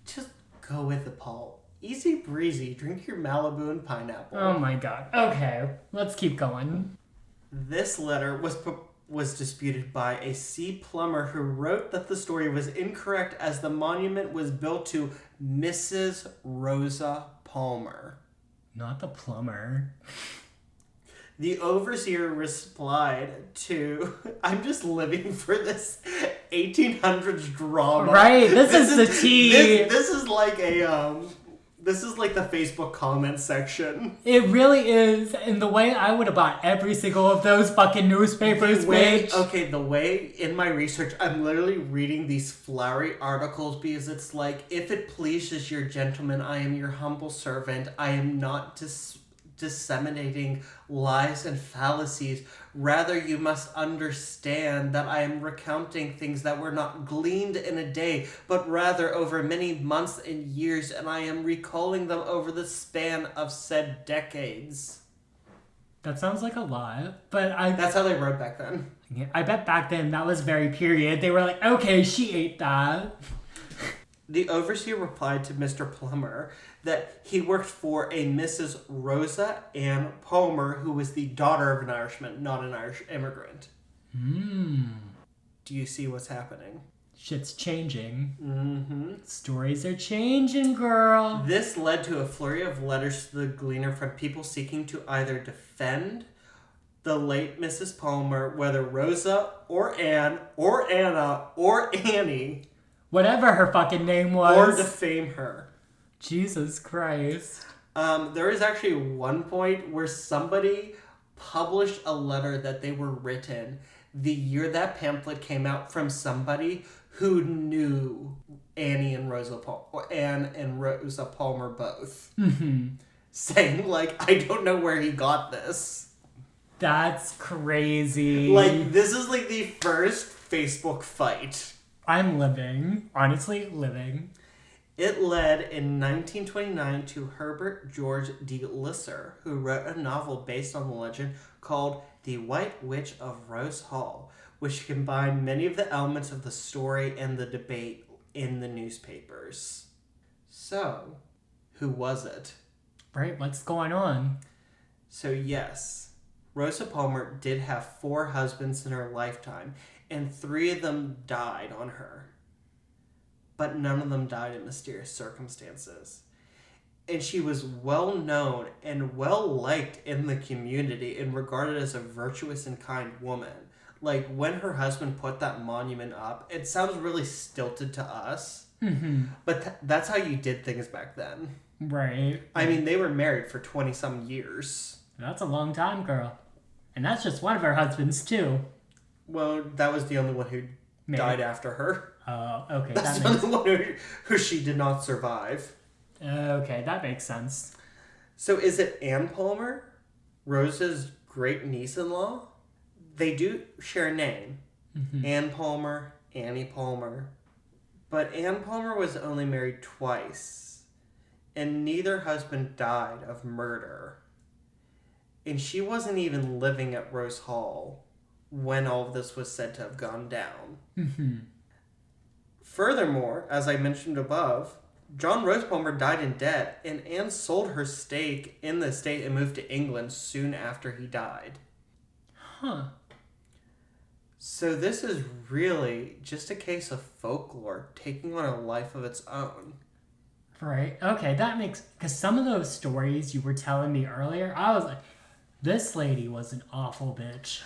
Just go with it, Paul. Easy breezy. Drink your Malibu and pineapple. Oh my god. Okay, let's keep going. This letter was disputed by a C. Plummer who wrote that the story was incorrect as the monument was built to Mrs. Rosa Palmer. Not the plumber. The overseer replied to, I'm just living for this 1800s drama. Right, this is the tea. This is like this is like the Facebook comment section. It really is. And the way I would have bought every single of those fucking newspapers, The way in my research, I'm literally reading these flowery articles because it's like, if it pleases your gentleman, I am your humble servant. I am not disseminating lies and fallacies. Rather, you must understand that I am recounting things that were not gleaned in a day, but rather over many months and years, and I am recalling them over the span of said decades. That sounds like a lot, but That's how they wrote back then. I bet back then that was very period. They were like, okay, she ate that. The overseer replied to Mr. Plummer that he worked for a Mrs. Rosa Ann Palmer, who was the daughter of an Irishman, not an Irish immigrant. Do you see what's happening? Shit's changing. Mm-hmm. Stories are changing, girl. This led to a flurry of letters to the Gleaner from people seeking to either defend the late Mrs. Palmer, whether Rosa or Ann or Anna or Annie, Whatever her fucking name was. or defame her. Jesus Christ. There is actually one point where somebody published a letter that they were written the year that pamphlet came out from somebody who knew Anne and Rosa Palmer both. Mm-hmm. Saying, like, I don't know where he got this. That's crazy. Like, this is like the first Facebook fight. I'm living. Honestly, living. It led in 1929 to Herbert George de Lisser, who wrote a novel based on the legend called The White Witch of Rose Hall, which combined many of the elements of the story and the debate in the newspapers. So, who was it? Right, what's going on? So yes, Rosa Palmer did have 4 husbands in her lifetime, and 3 of them died on her. But none of them died in mysterious circumstances. And she was well known and well liked in the community and regarded as a virtuous and kind woman. Like, when her husband put that monument up, it sounds really stilted to us. Mm-hmm. But that's how you did things back then. Right. I mean, they were married for 20-some years. That's a long time, girl. And that's just one of her husbands, too. Well, that was the only one who died after her. Oh, okay. That's the only one who she did not survive. Okay, that makes sense. So is it Anne Palmer, Rosa's great-niece-in-law? They do share a name. Mm-hmm. Anne Palmer, Annie Palmer. But Anne Palmer was only married twice, and neither husband died of murder. And she wasn't even living at Rose Hall when all of this was said to have gone down. Mm-hmm. Furthermore, as I mentioned above, John Rose Palmer died in debt, and Anne sold her stake in the estate and moved to England soon after he died. Huh. So this is really just a case of folklore taking on a life of its own. Right. Okay, that makes... Because some of those stories you were telling me earlier, I was like, this lady was an awful bitch.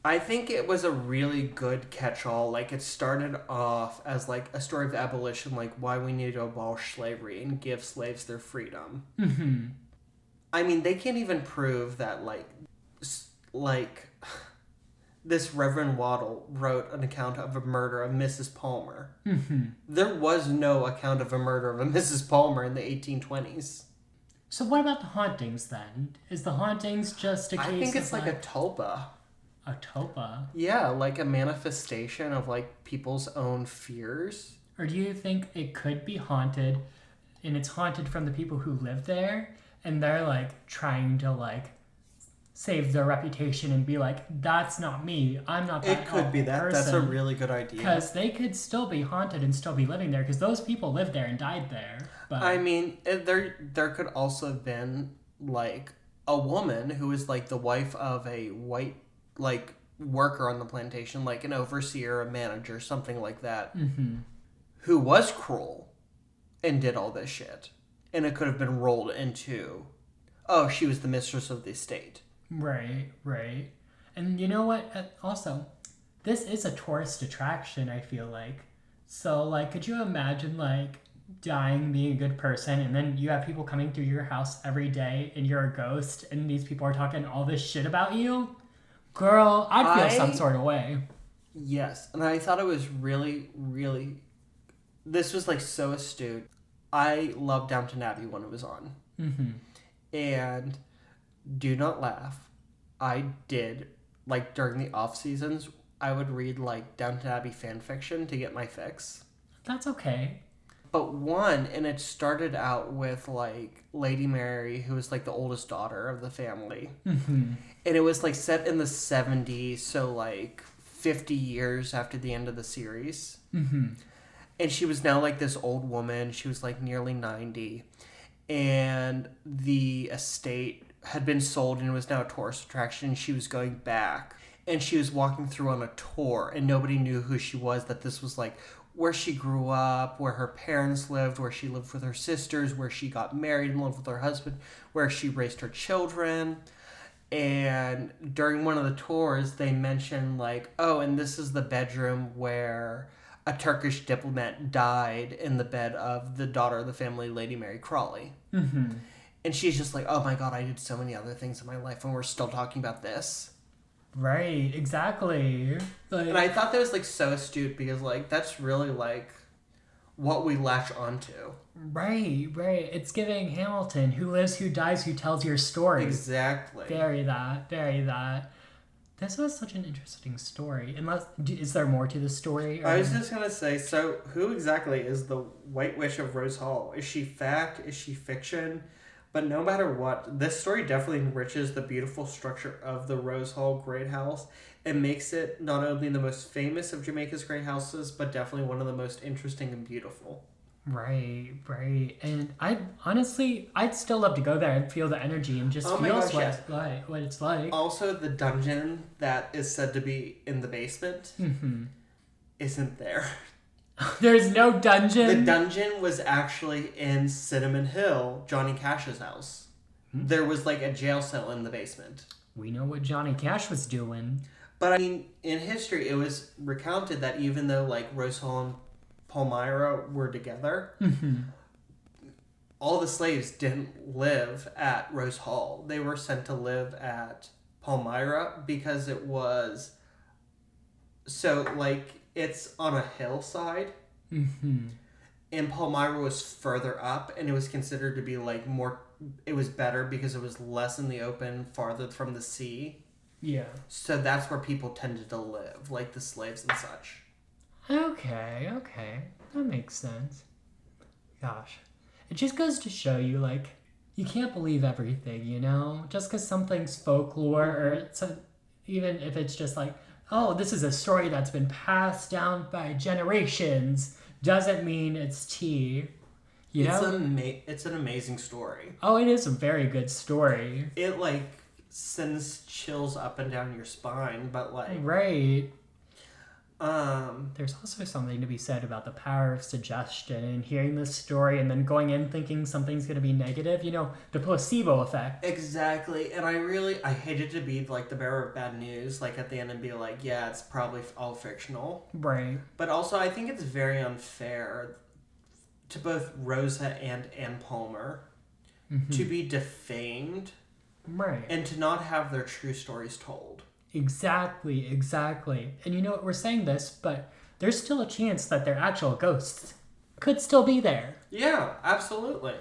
I think it was a really good catch-all. Like, it started off as, like, a story of abolition, like, why we need to abolish slavery and give slaves their freedom. Mm-hmm. I mean, they can't even prove that, like, this Reverend Waddle wrote an account of a murder of Mrs. Palmer. Mm-hmm. There was no account of a murder of a Mrs. Palmer in the 1820s. So what about the hauntings, then? Is the hauntings just a case of... I think it's like a tulpa. A tulpa? Yeah, like a manifestation of, like, people's own fears. Or do you think it could be haunted, and it's haunted from the people who live there, and they're, like, trying to, like, save their reputation and be like, that's not me, I'm not that It could be that. person. That's a really good idea. Because they could still be haunted and still be living there, because those people lived there and died there. But I mean, there could also have been, like, a woman who was, like, the wife of a white, like, worker on the plantation, like an overseer, a manager, something like that, mm-hmm. who was cruel and did all this shit. and it could have been rolled into, oh, she was the mistress of the estate. Right. And you know what? Also, this is a tourist attraction, I feel like. So, like, could you imagine, like, dying, being a good person, and then you have people coming through your house every day, and you're a ghost, and these people are talking all this shit about you? Girl, I'd feel some sort of way. Yes, and I thought it was really, really... This was, like, so astute. I loved Downton Abbey when it was on. Mm-hmm. And do not laugh. I did, like, during the off-seasons, I would read, like, Downton Abbey fan fiction to get my fix. That's okay. But and it started out with, like, Lady Mary, who was, like, the oldest daughter of the family. Mm-hmm. And it was, like, set in the 70s, so, like, 50 years after the end of the series. Mm-hmm. And she was now, like, this old woman. She was, like, nearly 90. And the estate had been sold and it was now a tourist attraction. She was going back. And she was walking through on a tour. And nobody knew who she was, that this was, like, where she grew up, where her parents lived, where she lived with her sisters, where she got married and lived with her husband, where she raised her children. And during one of the tours, they mentioned, like, oh, and this is the bedroom where a Turkish diplomat died in the bed of the daughter of the family, Lady Mary Crawley. Mm-hmm. And she's just like, oh my god, I did so many other things in my life and we're still talking about this. Right, exactly. Like, And I thought that was, like, so astute because, like, that's really, like, what we latch onto. Right. It's giving Hamilton, who lives, who dies, who tells your story. Exactly. Very that. This was such an interesting story. Is there more to the story? Or? I was just going to say, so who exactly is the White Witch of Rose Hall? Is she fact? Is she fiction? But no matter what, this story definitely enriches the beautiful structure of the Rose Hall Great House. It makes it not only the most famous of Jamaica's great houses, but definitely one of the most interesting and beautiful. Right. And I'd still love to go there and feel the energy and just feel what it's like. Also, the dungeon that is said to be in the basement isn't there. There's no dungeon? The dungeon was actually in Cinnamon Hill, Johnny Cash's house. There was, like, a jail cell in the basement. We know what Johnny Cash was doing. But, I mean, in history, it was recounted that even though, like, Rose Hall and Palmyra were together, all the slaves didn't live at Rose Hall. They were sent to live at Palmyra because it was... So, like, it's on a hillside. And Palmyra was further up, and it was considered to be, like, more... It was better because it was less in the open, farther from the sea. Yeah. So that's where people tended to live, like the slaves and such. Okay. That makes sense. Gosh. It just goes to show you, like, you can't believe everything, you know? Just because something's folklore, or even if it's just like, oh, this is a story that's been passed down by generations, doesn't mean it's tea. You know? It's an amazing story. Oh, it is a very good story. It, like, sends chills up and down your spine, but, like... Right. There's also something to be said about the power of suggestion and hearing this story and then going in thinking something's going to be negative. You know, the placebo effect. Exactly. And I hated to be, like, the bearer of bad news, like, at the end and be like, yeah, it's probably all fictional. Right. But also, I think it's very unfair to both Rosa and Ann Palmer to be defamed. Right. And to not have their true stories told. Exactly. And you know what, we're saying this, but there's still a chance that they're actual ghosts. Could still be there. Yeah, absolutely.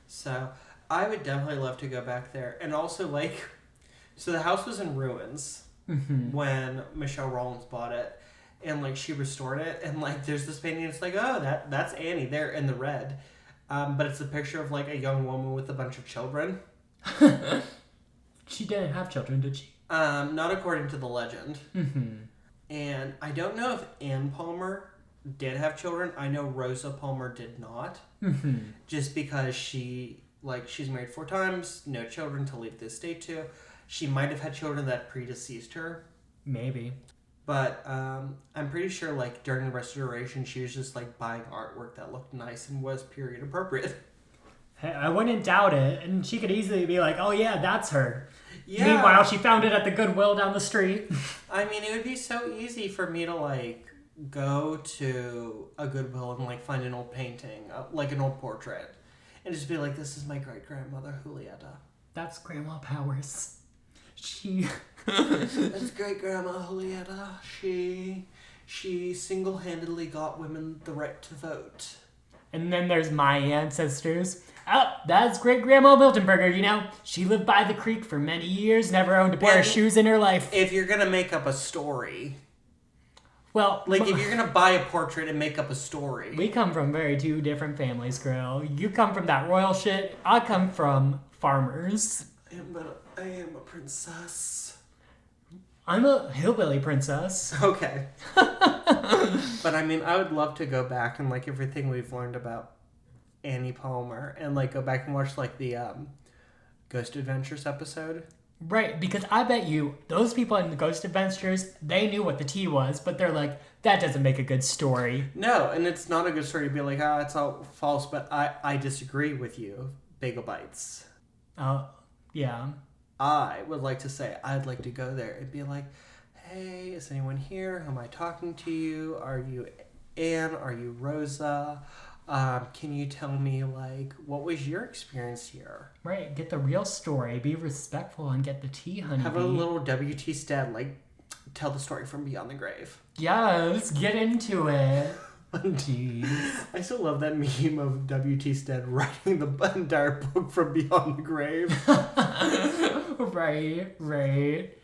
So, I would definitely love to go back there. And also, like, so the house was in ruins when Michelle Rollins bought it. And, like, she restored it. And, like, there's this painting, it's like, oh, that's Annie there in the red. But it's a picture of, like, a young woman with a bunch of children. She didn't have children, did she? Not according to the legend. And I don't know if Ann Palmer did have children. I know Rosa Palmer did not. Just because she's married 4 times, no children to leave the estate to. She might have had children that predeceased her. Maybe. But I'm pretty sure, like, during the restoration, she was just, like, buying artwork that looked nice and was period appropriate. Hey, I wouldn't doubt it. And she could easily be like, oh yeah, that's her. Yeah. Meanwhile, she found it at the Goodwill down the street. I mean, it would be so easy for me to, like, go to a Goodwill and, like, find an old painting, like an old portrait, and just be like, this is my great-grandmother, Julieta. That's Grandma Powers. She... That's great-grandma Julieta. She single-handedly got women the right to vote. And then there's my ancestors. Oh, that's great-grandma Miltonberger, you know. She lived by the creek for many years, never owned a pair of shoes in her life. If you're gonna make up a story... Well... Like, if you're gonna buy a portrait and make up a story... We come from very two different families, girl. You come from that royal shit. I come from farmers. I am a princess. I'm a hillbilly princess. Okay. But I mean, I would love to go back and, like, everything we've learned about Annie Palmer and, like, go back and watch, like, the Ghost Adventures episode. Right, because I bet you those people in the Ghost Adventures, they knew what the tea was, but they're like, that doesn't make a good story. No, and it's not a good story to be like, it's all false, but I disagree with you, Bagel Bites. Yeah. I would like to say, I'd like to go there and be like, hey, is anyone here? Who am I talking to you? Are you Anne? Are you Rosa? Can you tell me, like, what was your experience here? Right, get the real story, be respectful, and get the tea, honey. Have a little W.T. Stead, like, tell the story from beyond the grave. Yes, get into it. Jeez. I still love that meme of W.T. Stead writing the entire book from beyond the grave. Right.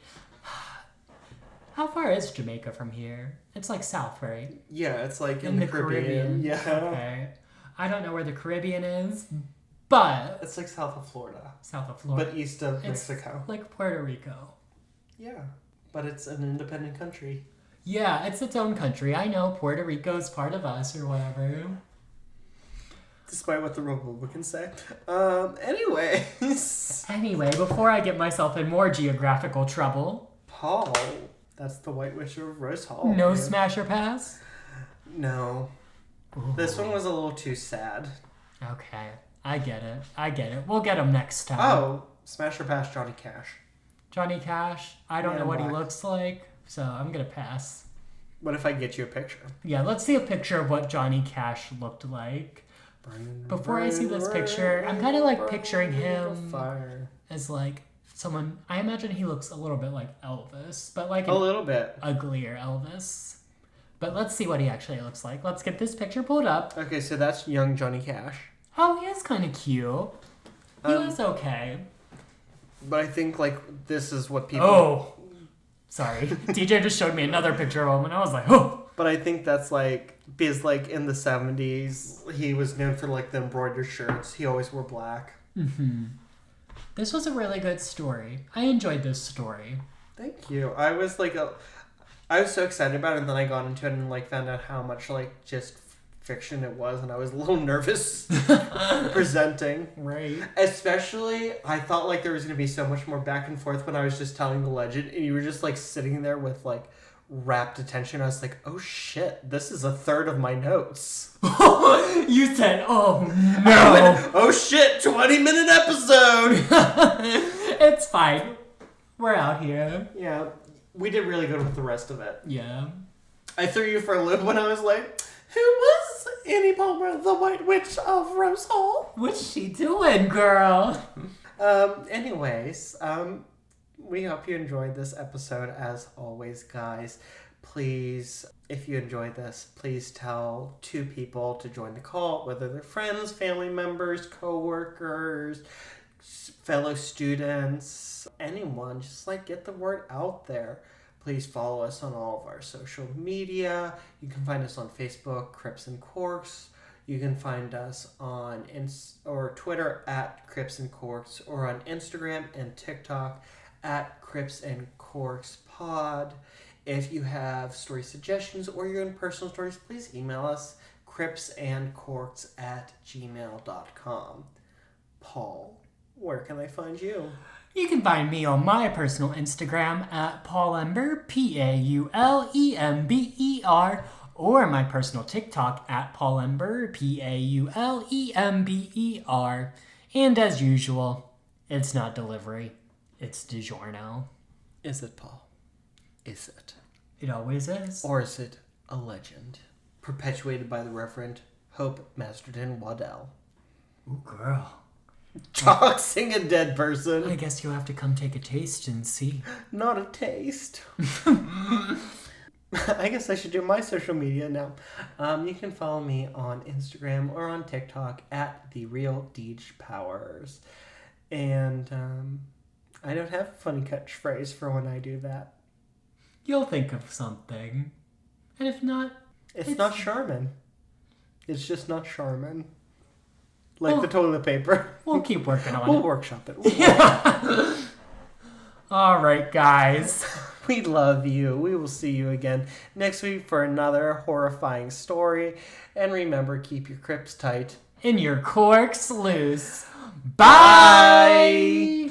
How far is Jamaica from here? It's like south, right? Yeah, it's like in the Caribbean. Yeah. Okay. I don't know where the Caribbean is, but... It's like south of Florida. South of Florida. But east of Mexico. Like Puerto Rico. Yeah. But it's an independent country. Yeah, it's its own country. I know Puerto Rico's part of us or whatever. Despite what the Republicans say. Anyways. Anyway, before I get myself in more geographical trouble... Paul... That's the White Witch of Rose Hall. No smash or pass? No. Ooh. This one was a little too sad. Okay. I get it. We'll get him next time. Oh, smash or pass Johnny Cash. Johnny Cash? I don't know what he looks like, so I'm going to pass. What if I get you a picture? Yeah, let's see a picture of what Johnny Cash looked like. Before I see this picture, I'm kind of like picturing him as like... someone, I imagine he looks a little bit like Elvis, but like a little bit uglier Elvis. But let's see what he actually looks like. Let's get this picture pulled up. Okay, so that's young Johnny Cash. Oh, he is kind of cute. He was okay. But I think like this is what people. Oh, sorry. DJ just showed me another picture of him, and I was like, oh. But I think that's like because like in the 70s he was known for like the embroidered shirts. He always wore black. Mm-hmm. This was a really good story. I enjoyed this story. Thank you. I was so excited about it, and then I got into it and like found out how much like just fiction it was, and I was a little nervous presenting. Right. Especially, I thought like there was going to be so much more back and forth when I was just telling the legend, and you were just like sitting there with like rapt attention. I was like, oh shit, this is a third of my notes. You said, oh no. Oh shit, 20-minute episode. It's fine. We're out here. Yeah, we did really good with the rest of it. Yeah. I threw you for a loop when I was like, who was Annie Palmer, the White Witch of Rose Hall? What's she doing, girl? Anyways, we hope you enjoyed this episode. As always, guys, please, if you enjoyed this, please tell 2 people to join the cult, whether they're friends, family members, co-workers, fellow students, anyone. Just like get the word out there. Please follow us on all of our social media. You can find us on Facebook, Crips and Corks. You can find us on Twitter at Crips and Corks, or on Instagram and TikTok at Crips and Corks Pod. If you have story suggestions or your own personal stories, please email us cripsandcorks@gmail.com. Paul, where can I find you? You can find me on my personal Instagram at Paulember, Paulember, or my personal TikTok at Paulember, Paulember. And as usual, it's not delivery, it's DiGiorno. Is it, Paul? Is it? It always is. Or is it a legend? Perpetuated by the Reverend Hope Masterton Waddell. Ooh, girl. Doxing a dead person. I guess you'll have to come take a taste and see. Not a taste. I guess I should do my social media now. You can follow me on Instagram or on TikTok at TheRealDeejPowers. And I don't have a funny catchphrase for when I do that. You'll think of something. And if not... It's not Charmin. It's just not Charmin. Like the toilet paper. We'll keep working on We'll it. workshop it. All right, guys. We love you. We will see you again next week for another horrifying story. And remember, keep your crips tight. And your corks loose. Bye!